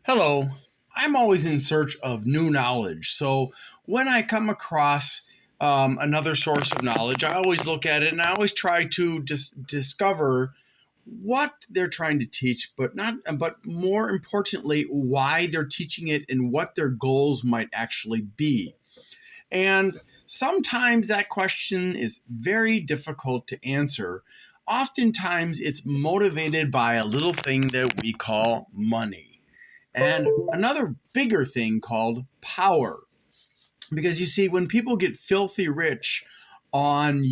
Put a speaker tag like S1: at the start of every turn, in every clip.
S1: Hello. I'm always in search of new knowledge. So when I come across another source of knowledge, I always look at it and I always try to discover what they're trying to teach, but more importantly, why they're teaching it and what their goals might actually be. And sometimes that question is very difficult to answer. Oftentimes, it's motivated by a little thing that we call money and another bigger thing called power. Because you see, when people get filthy rich on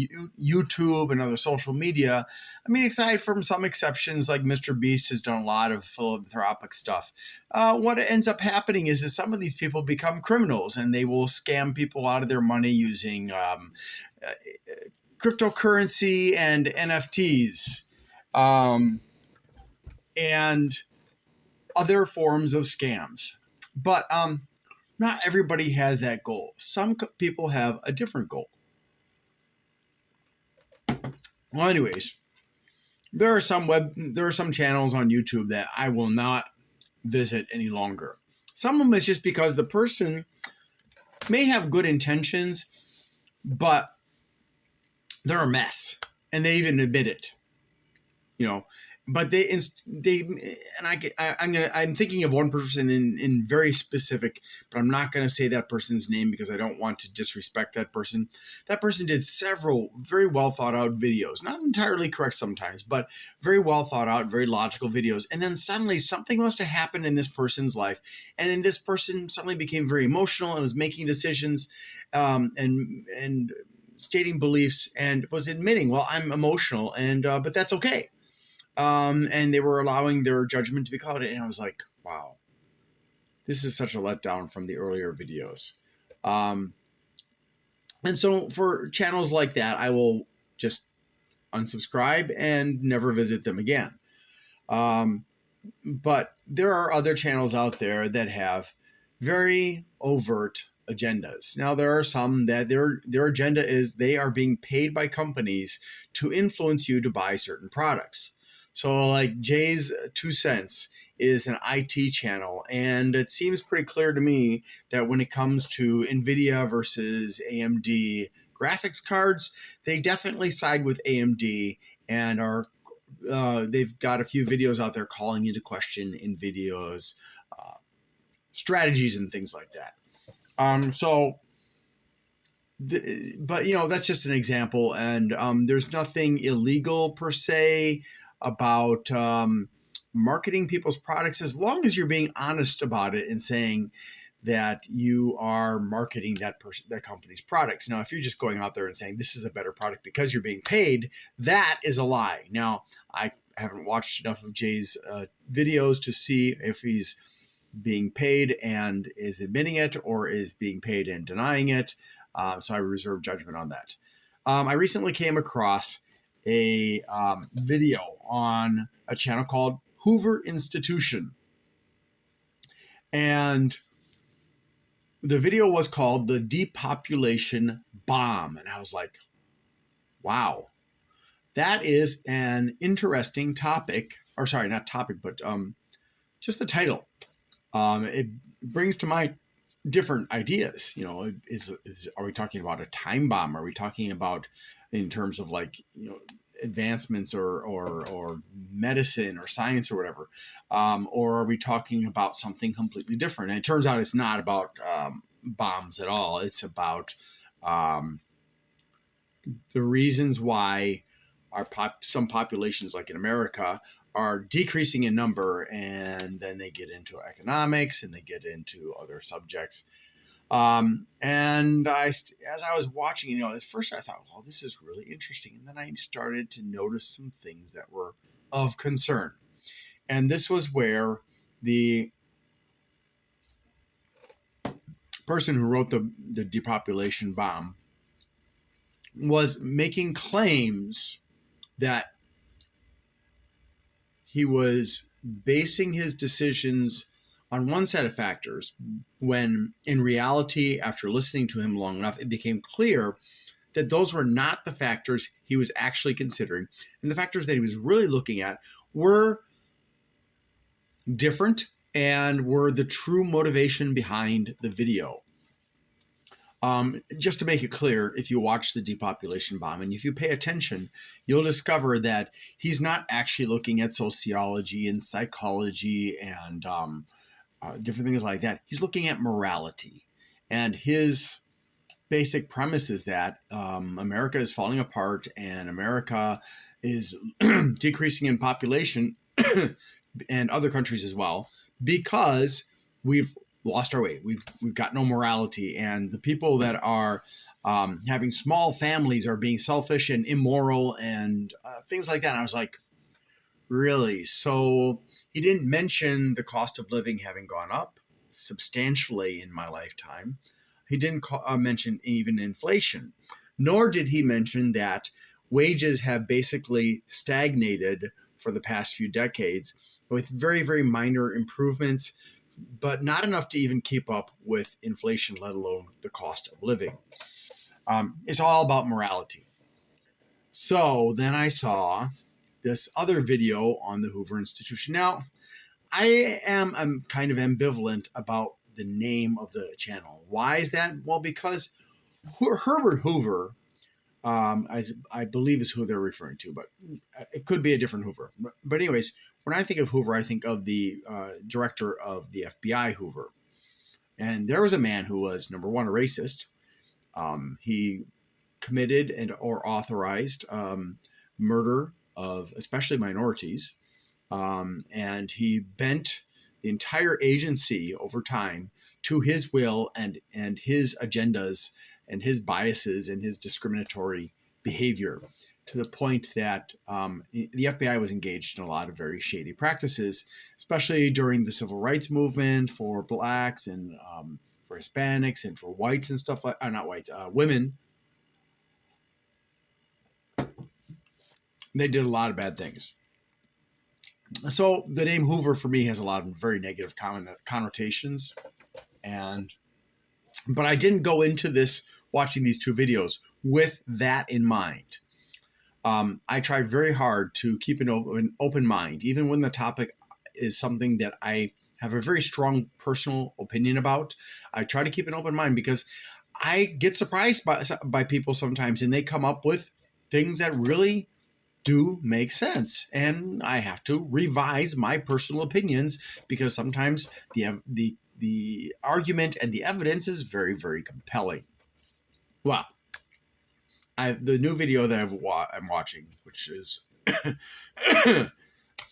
S1: YouTube and other social media, I mean, aside from some exceptions like Mr. Beast has done a lot of philanthropic stuff, what ends up happening is that some of these people become criminals and they will scam people out of their money using cryptocurrency and NFTs and other forms of scams. But not everybody has that goal. Some people have a different goal. Well, anyways, there are some channels on YouTube that I will not visit any longer. Some of them is just because the person may have good intentions, but they're a mess, and they even admit it. But I'm thinking of one person in very specific, but I'm not going to say that person's name because I don't want to disrespect that person. That person did several very well thought out videos, not entirely correct sometimes, but very well thought out, very logical videos. And then suddenly something must have happened in this person's life, and then this person suddenly became very emotional and was making decisions, and stating beliefs, and was admitting, well, I'm emotional, and but that's okay. And they were allowing their judgment to be clouded. And I was like, wow, this is such a letdown from the earlier videos. And so for channels like that, I will just unsubscribe and never visit them again. But there are other channels out there that have very overt agendas. Now, there are some that their agenda is they are being paid by companies to influence you to buy certain products. So like Jay's 2 Cents is an IT channel, and it seems pretty clear to me that when it comes to NVIDIA versus AMD graphics cards, they definitely side with AMD and are they've got a few videos out there calling into question NVIDIA's strategies and things like that. But that's just an example, and there's nothing illegal per se about marketing people's products as long as you're being honest about it and saying that you are marketing that company's products. Now, if you're just going out there and saying this is a better product because you're being paid, that is a lie. Now, I haven't watched enough of Jay's videos to see if he's being paid and is admitting it or is being paid and denying it. So I reserve judgment on that. I recently came across a video on a channel called Hoover Institution. And the video was called The Depopulation Bomb. And I was like, wow, that is an interesting topic. Or sorry, not topic, but just the title. It brings to mind different ideas. Are we talking about a time bomb? Are we talking about in terms of advancements or medicine or science or whatever? Or are we talking about something completely different? And it turns out it's not about bombs at all. It's about the reasons why some populations, like in America, are decreasing in number, and then they get into economics and they get into other subjects. And as I was watching, at first I thought, well, this is really interesting. And then I started to notice some things that were of concern. And this was where the person who wrote the depopulation bomb was making claims that he was basing his decisions on one set of factors, when in reality, after listening to him long enough, it became clear that those were not the factors he was actually considering. And the factors that he was really looking at were different and were the true motivation behind the video. Just to make it clear, if you watch the depopulation bomb and if you pay attention, you'll discover that he's not actually looking at sociology and psychology and different things like that. He's looking at morality. And his basic premise is that America is falling apart and America is decreasing in population and other countries as well because we've lost our way. We've got no morality, and the people that are having small families are being selfish and immoral and things like that. And I was like, really? So he didn't mention the cost of living having gone up substantially in my lifetime. He didn't mention even inflation, nor did he mention that wages have basically stagnated for the past few decades with very, very minor improvements, but not enough to even keep up with inflation, let alone the cost of living. It's all about morality. So then I saw this other video on the Hoover Institution. Now, I'm kind of ambivalent about the name of the channel. Why is that? Well, because Herbert Hoover, I believe is who they're referring to, but it could be a different Hoover. But anyways, when I think of Hoover, I think of the director of the FBI, Hoover. And there was a man who was, number one, a racist. He committed or authorized murder of especially minorities. And he bent the entire agency over time to his will and his agendas and his biases and his discriminatory behavior, to the point that the FBI was engaged in a lot of very shady practices, especially during the civil rights movement for blacks and for Hispanics and for whites and stuff like not whites, women. They did a lot of bad things. So the name Hoover for me has a lot of very negative connotations, but I didn't go into this watching these two videos with that in mind. I tried very hard to keep an open mind, even when the topic is something that I have a very strong personal opinion about. I try to keep an open mind because I get surprised by people sometimes, and they come up with things that really do make sense, and I have to revise my personal opinions because sometimes the argument and the evidence is very, very compelling. Well, the new video that I'm watching, which is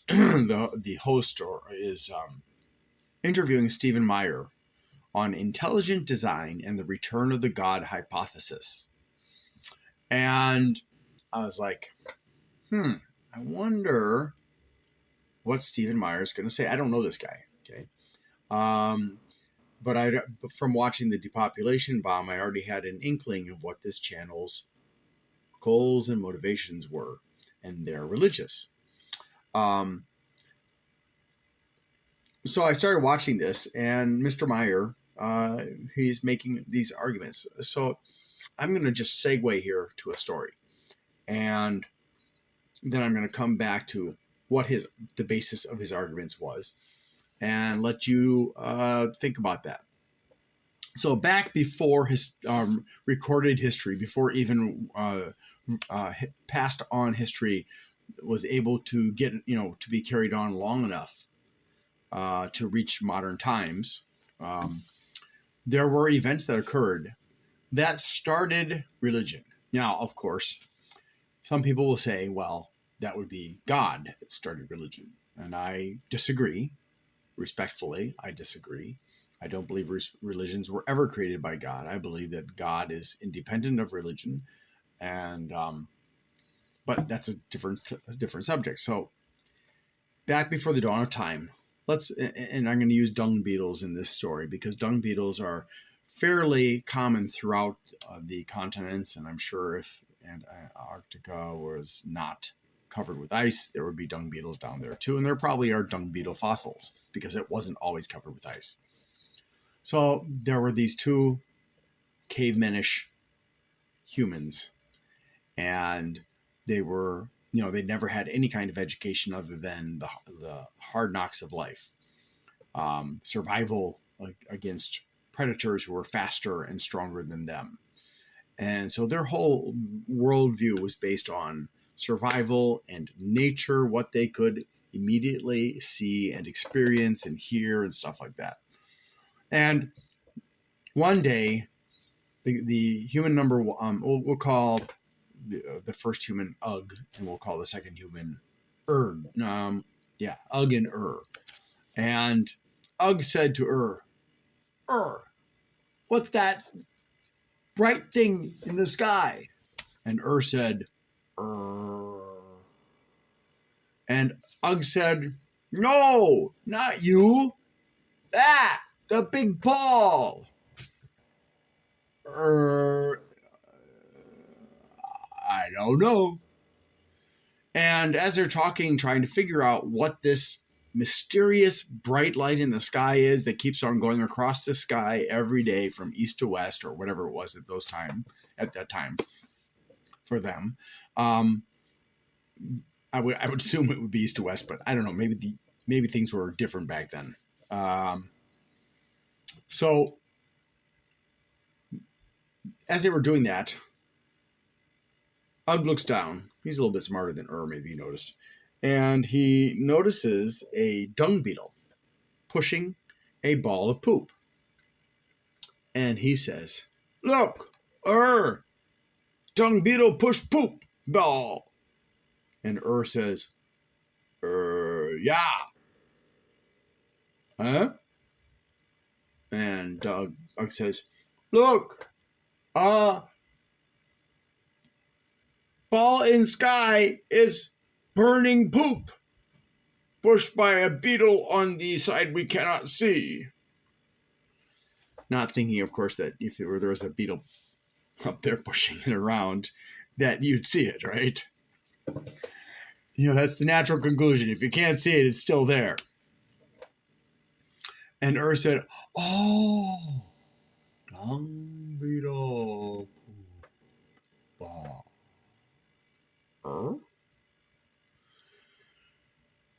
S1: the host is interviewing Stephen Meyer on intelligent design and the return of the God hypothesis, and I was like, I wonder what Stephen Meyer is going to say. I don't know this guy, okay? But from watching the depopulation bomb, I already had an inkling of what this channel's goals and motivations were, and they're religious. So I started watching this, and Mr. Meyer, he's making these arguments. So I'm going to just segue here to a story, and then I'm going to come back to what the basis of his arguments was and let you think about that. So back before his recorded history, before even passed on history was able to get, to be carried on long enough to reach modern times, there were events that occurred that started religion. Now, of course, some people will say, well, that would be God that started religion. And I disagree. Respectfully, I disagree. I don't believe religions were ever created by God. I believe that God is independent of religion. And but that's a different subject. So back before the dawn of time, and I'm going to use dung beetles in this story because dung beetles are fairly common throughout the continents. And I'm sure if Antarctica was not covered with ice, there would be dung beetles down there too. And there probably are dung beetle fossils because it wasn't always covered with ice. So there were these two cavemanish humans, and they were, they never had any kind of education other than the hard knocks of life. survival against predators who were faster and stronger than them. And so their whole worldview was based on survival and nature, what they could immediately see and experience and hear and stuff like that. And one day, the human number, we'll call the first human Ugg, and we'll call the second human Ugg and And Ugg said to what's that bright thing in the sky? And said, And Ugg said, no, not you. That, the big ball. I don't know. And as they're talking, trying to figure out what this mysterious bright light in the sky is that keeps on going across the sky every day from east to west, or whatever it was at that time for them. I would assume it would be east to west, but I don't know. Maybe things were different back then. So as they were doing that, Ugg looks down. He's a little bit smarter than maybe you noticed. And he notices a dung beetle pushing a ball of poop. And he says, look, dung beetle push poop ball. And says, yeah. Huh? And Ugg says, look, ball in sky is burning poop pushed by a beetle on the side we cannot see. Not thinking, of course, that if there was a beetle up there pushing it around, that you'd see it, right? That's the natural conclusion. If you can't see it, it's still there. And said, oh, dung beetle ball.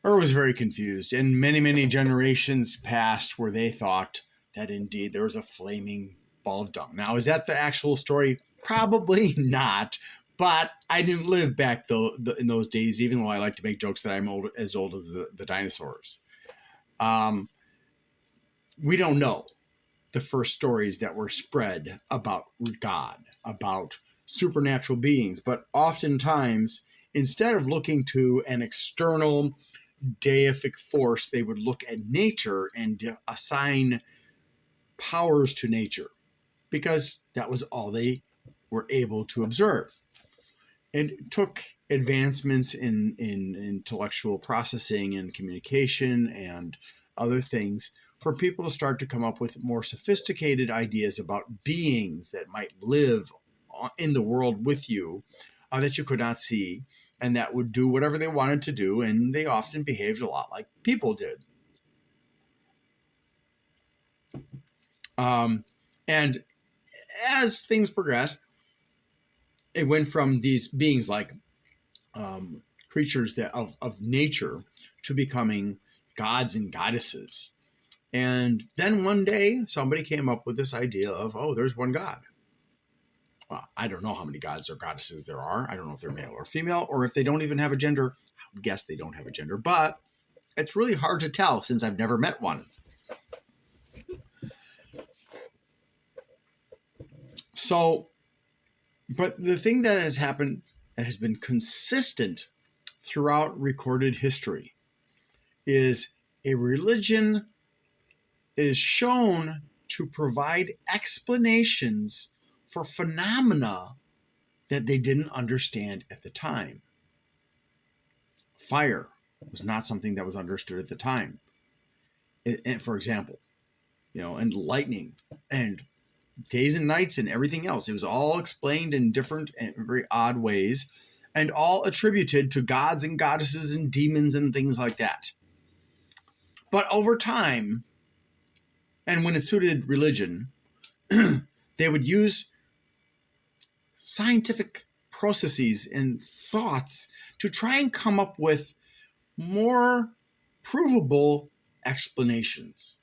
S1: Was very confused, and many, many generations passed where they thought that indeed there was a flaming ball of dung. Now, is that the actual story? Probably not, but I didn't live back in those days, even though I like to make jokes that I'm as old as the dinosaurs. We don't know the first stories that were spread about God, about supernatural beings, but oftentimes, instead of looking to an external deific force, they would look at nature and assign powers to nature, because that was all they were able to observe. It took advancements in intellectual processing and communication and other things for people to start to come up with more sophisticated ideas about beings that might live in the world with you, that you could not see, and that would do whatever they wanted to do, and they often behaved a lot like people did. And as things progressed, it went from these beings like creatures that of nature to becoming gods and goddesses. And then one day, somebody came up with this idea of, there's one God. I don't know how many gods or goddesses there are. I don't know if they're male or female, or if they don't even have a gender. I would guess they don't have a gender, but it's really hard to tell since I've never met one. So, but the thing that has happened that has been consistent throughout recorded history is a religion is shown to provide explanations for phenomena that they didn't understand at the time. Fire was not something that was understood at the time. And for example, and lightning and days and nights and everything else. It was all explained in different and very odd ways, and all attributed to gods and goddesses and demons and things like that. But over time, and when it suited religion, they would use scientific processes and thoughts to try and come up with more provable explanations.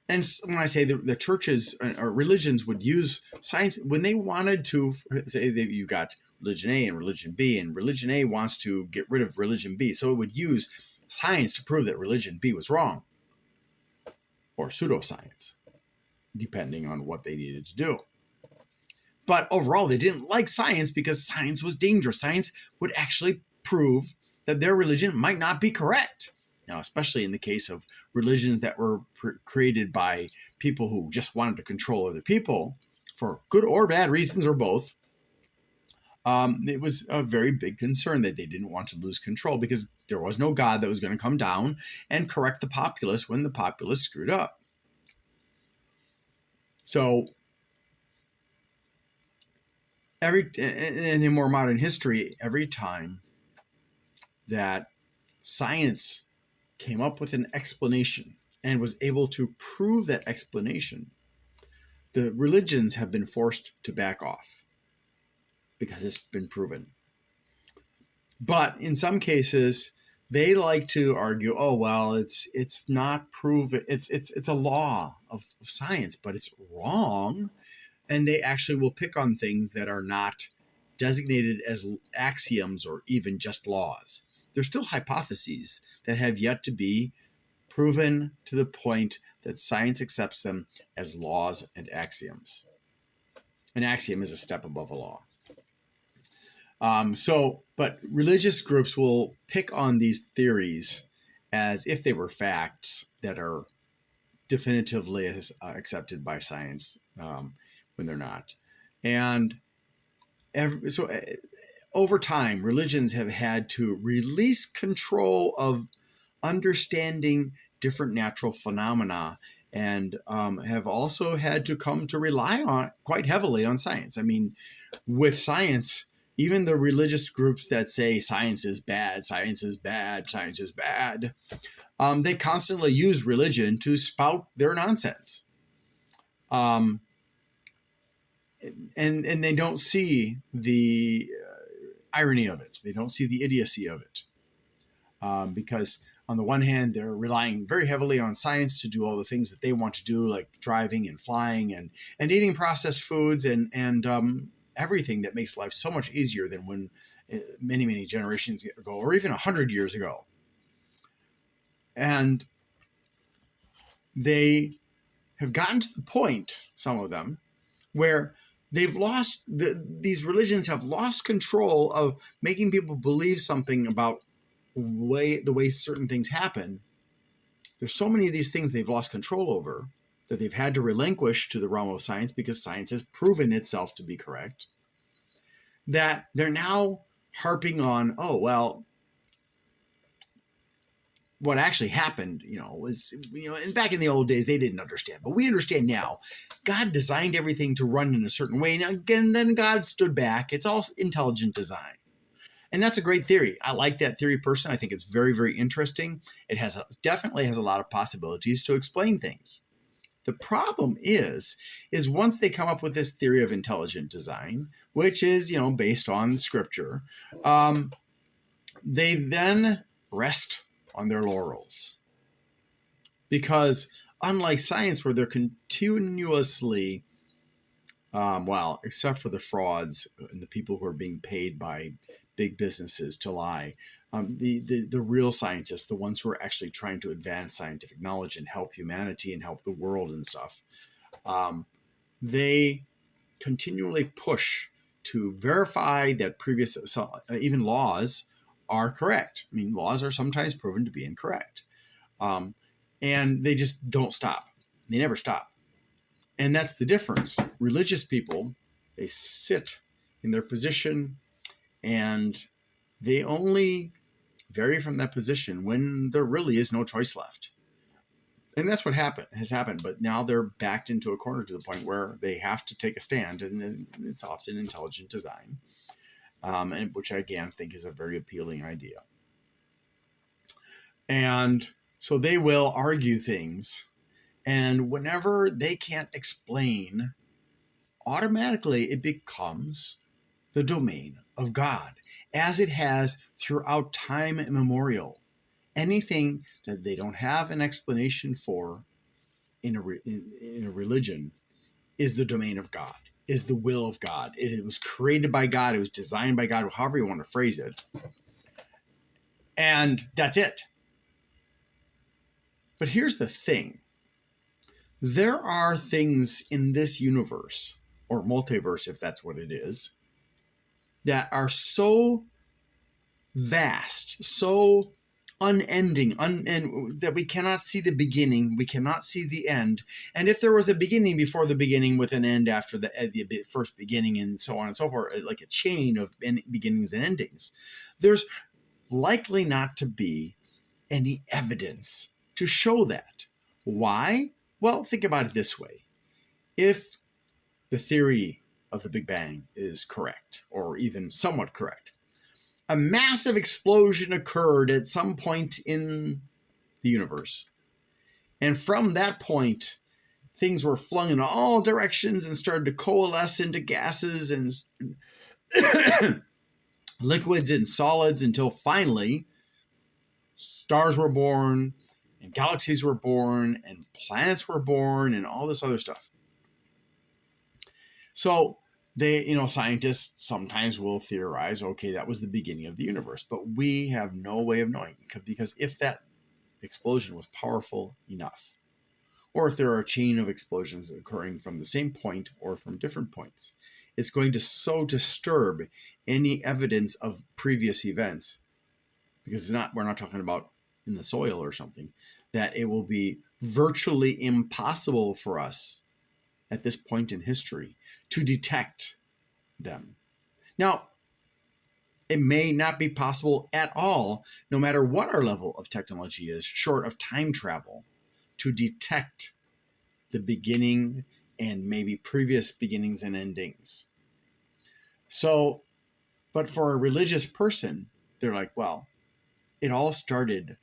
S1: And when I say the churches or religions would use science when they wanted to, say that you got religion A and religion B, and religion A wants to get rid of religion B. So it would use science to prove that religion B was wrong, or pseudoscience, depending on what they needed to do. But overall, they didn't like science because science was dangerous. Science would actually prove that their religion might not be correct. Now, especially in the case of religions that were created by people who just wanted to control other people for good or bad reasons or both, it was a very big concern that they didn't want to lose control because there was no God that was going to come down and correct the populace when the populace screwed up. So, in more modern history, every time that science came up with an explanation and was able to prove that explanation, the religions have been forced to back off because it's been proven. But in some cases, they like to argue, oh, well, it's not proven. It's a law of science, but it's wrong. And they actually will pick on things that are not designated as axioms or even just laws. They're still hypotheses that have yet to be proven to the point that science accepts them as laws and axioms. An axiom is a step above a law. But religious groups will pick on these theories as if they were facts that are definitively accepted by science when they're not. And over time, religions have had to release control of understanding different natural phenomena and have also had to come to rely on quite heavily on science. I mean, with science, even the religious groups that say science is bad, science is bad, science is bad, they constantly use religion to spout their nonsense. And they don't see the irony of it. They don't see the idiocy of it. Because on the one hand, they're relying very heavily on science to do all the things that they want to do, like driving and flying and eating processed foods and everything that makes life so much easier than when many, many generations ago, or even 100 years ago. And they have gotten to the point, some of them, where these religions have lost control of making people believe something about the way certain things happen. There's so many of these things they've lost control over that they've had to relinquish to the realm of science because science has proven itself to be correct, that they're now harping on, oh, well, what actually happened, was, and back in the old days, they didn't understand, but we understand now. God designed everything to run in a certain way. And again, then God stood back. It's all intelligent design. And that's a great theory. I like that theory personally. I think it's very, very interesting. It definitely has a lot of possibilities to explain things. The problem is once they come up with this theory of intelligent design, which is, based on scripture, they then rest on their laurels. Because unlike science, where they're continuously, except for the frauds and the people who are being paid by big businesses to lie, the real scientists, the ones who are actually trying to advance scientific knowledge and help humanity and help the world and stuff, they continually push to verify that previous, even laws, are correct. I mean, laws are sometimes proven to be incorrect. And they just don't stop. They never stop. And that's the difference. Religious people, they sit in their position and they only vary from that position when there really is no choice left. And that's what has happened. But now they're backed into a corner to the point where they have to take a stand. And it's often intelligent design, and which I, again, think is a very appealing idea. And so they will argue things. And whenever they can't explain, automatically it becomes the domain of God, as it has throughout time immemorial. anything that they don't have an explanation for in a religion is the domain of God, is the will of God. It was created by God. It was designed by God, however you want to phrase it. And that's it. But here's the thing. There are things in this universe, or multiverse, if that's what it is, that are so vast, so unending, and that we cannot see the beginning, we cannot see the end. And if there was a beginning before the beginning with an end after the first beginning, and so on and so forth, like a chain of beginnings and endings, there's likely not to be any evidence to show that. Why? Well, think about it this way. If the theory of the Big Bang is correct, or even somewhat correct, a massive explosion occurred at some point in the universe. And from that point, things were flung in all directions and started to coalesce into gases and liquids and solids until finally stars were born and galaxies were born and planets were born and all this other stuff. So scientists sometimes will theorize, okay, that was the beginning of the universe, but we have no way of knowing, because if that explosion was powerful enough, or if there are a chain of explosions occurring from the same point or from different points, it's going to so disturb any evidence of previous events, because we're not talking about in the soil or something, that it will be virtually impossible for us at this point in history to detect them. Now, it may not be possible at all, no matter what our level of technology is, short of time travel, to detect the beginning and maybe previous beginnings and endings. So, but for a religious person, they're like, well, it all started,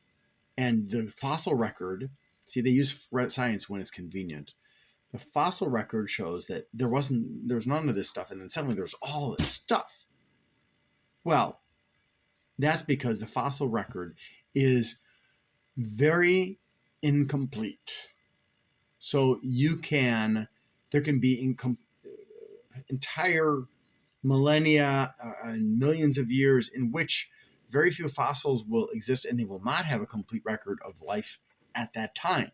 S1: and the fossil record, see, they use science when it's convenient. The fossil record shows that there was none of this stuff, and then suddenly there's all this stuff. Well, that's because the fossil record is very incomplete. So there can be entire millennia and millions of years in which very few fossils will exist, and they will not have a complete record of life at that time,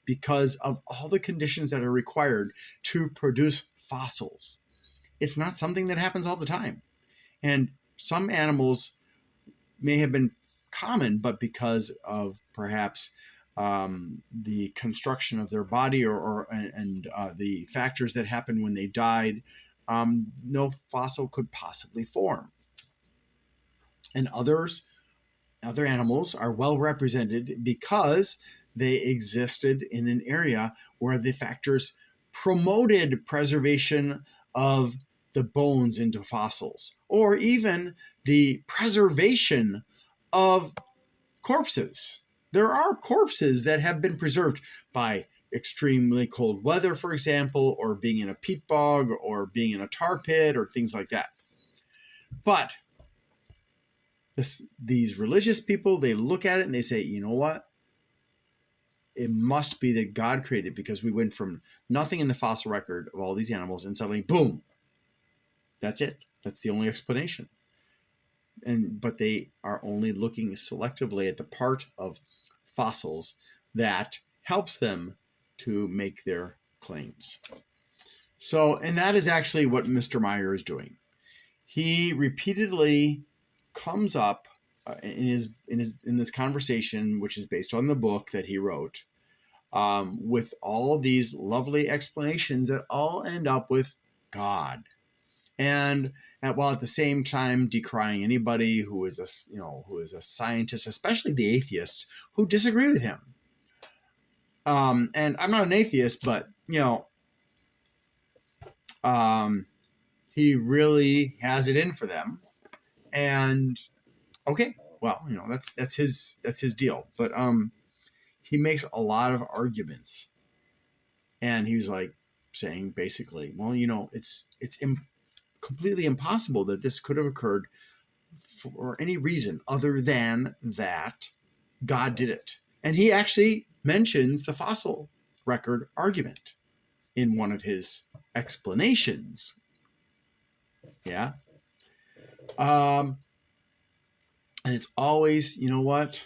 S1: because of all the conditions that are required to produce fossils. It's not something that happens all the time. And some animals may have been common, but because of perhaps the construction of their body and the factors that happened when they died, no fossil could possibly form. And other animals are well represented because they existed in an area where the factors promoted preservation of the bones into fossils, or even the preservation of corpses. There are corpses that have been preserved by extremely cold weather, for example, or being in a peat bog, or being in a tar pit, or things like that. But these religious people, they look at it and they say, you know what? It must be that God created, because we went from nothing in the fossil record of all these animals and suddenly, boom, that's it. That's the only explanation. But they are only looking selectively at the part of fossils that helps them to make their claims. So, and that is actually what Mr. Meyer is doing. He repeatedly comes up in this conversation, which is based on the book that he wrote, with all of these lovely explanations that all end up with God, and while at the same time decrying anybody who is a scientist, especially the atheists who disagree with him. And I'm not an atheist, but he really has it in for them. And okay, well, that's his deal. But he makes a lot of arguments, and he was like saying basically, well, it's completely impossible that this could have occurred for any reason other than that God did it. And he actually mentions the fossil record argument in one of his explanations. Yeah. And it's always, you know what?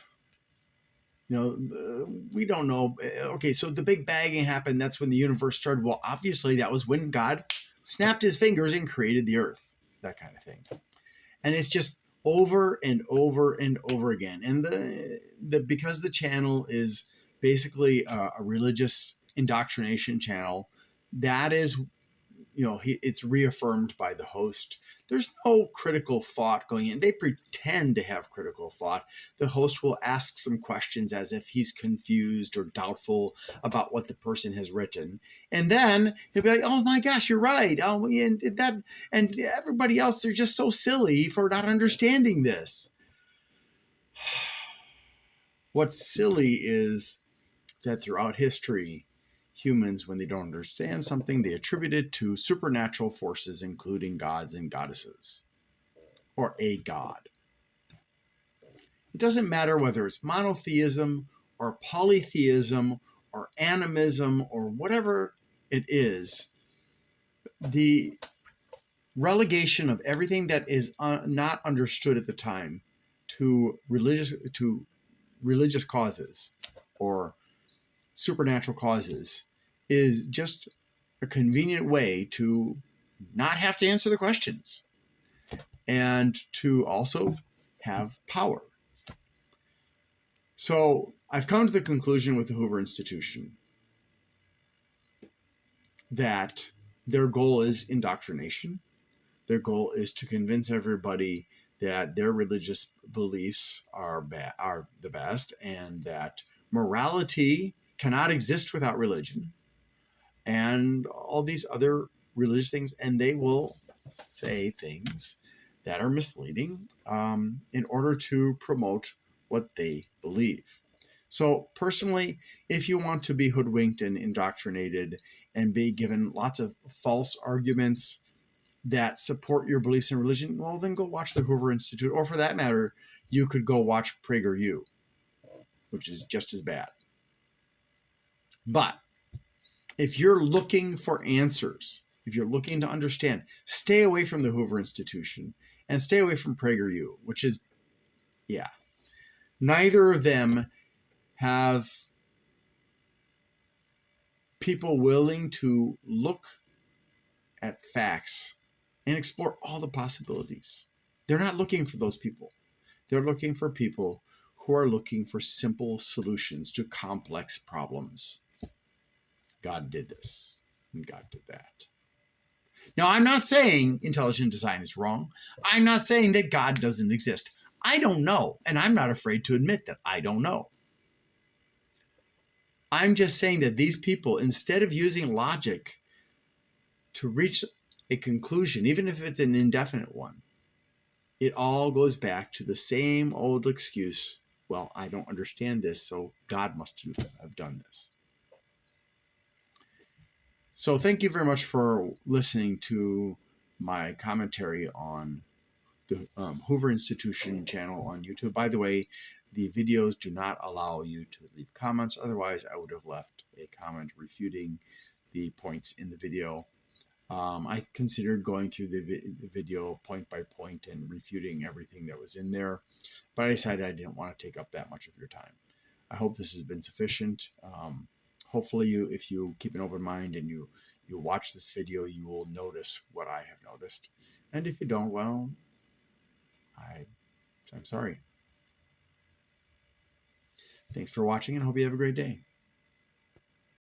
S1: We don't know. Okay, so the Big Bang happened. That's when the universe started. Well, obviously, that was when God snapped his fingers and created the earth, that kind of thing. And it's just over and over and over again. And because the channel is basically a religious indoctrination channel, that is, it's reaffirmed by the host. There's no critical thought going in. They pretend to have critical thought. The host will ask some questions as if he's confused or doubtful about what the person has written. And then he'll be like, oh my gosh, you're right. Oh, and everybody else, they're just so silly for not understanding this. What's silly is that throughout history, humans, when they don't understand something, they attribute it to supernatural forces, including gods and goddesses, or a god. It doesn't matter whether it's monotheism or polytheism or animism or whatever it is. The relegation of everything that is not understood at the time to religious causes or supernatural causes is just a convenient way to not have to answer the questions and to also have power. So I've come to the conclusion with the Hoover Institution that their goal is indoctrination. Their goal is to convince everybody that their religious beliefs are the best, and that morality cannot exist without religion, and all these other religious things. And they will say things that are misleading in order to promote what they believe. So personally, if you want to be hoodwinked and indoctrinated and be given lots of false arguments that support your beliefs in religion, well, then go watch the Hoover Institute. Or for that matter, you could go watch PragerU, which is just as bad. But if you're looking for answers, if you're looking to understand, stay away from the Hoover Institution and stay away from PragerU, which is, neither of them have people willing to look at facts and explore all the possibilities. They're not looking for those people. They're looking for people who are looking for simple solutions to complex problems. God did this, and God did that. Now, I'm not saying intelligent design is wrong. I'm not saying that God doesn't exist. I don't know, and I'm not afraid to admit that I don't know. I'm just saying that these people, instead of using logic to reach a conclusion, even if it's an indefinite one, it all goes back to the same old excuse. Well, I don't understand this, so God must have done this. So thank you very much for listening to my commentary on the Hoover Institution channel on YouTube. By the way, the videos do not allow you to leave comments. Otherwise, I would have left a comment refuting the points in the video. I considered going through the video point by point and refuting everything that was in there, but I decided I didn't want to take up that much of your time. I hope this has been sufficient. Hopefully, if you keep an open mind and you watch this video, you will notice what I have noticed. And if you don't, well, I'm sorry. Thanks for watching, and hope you have a great day.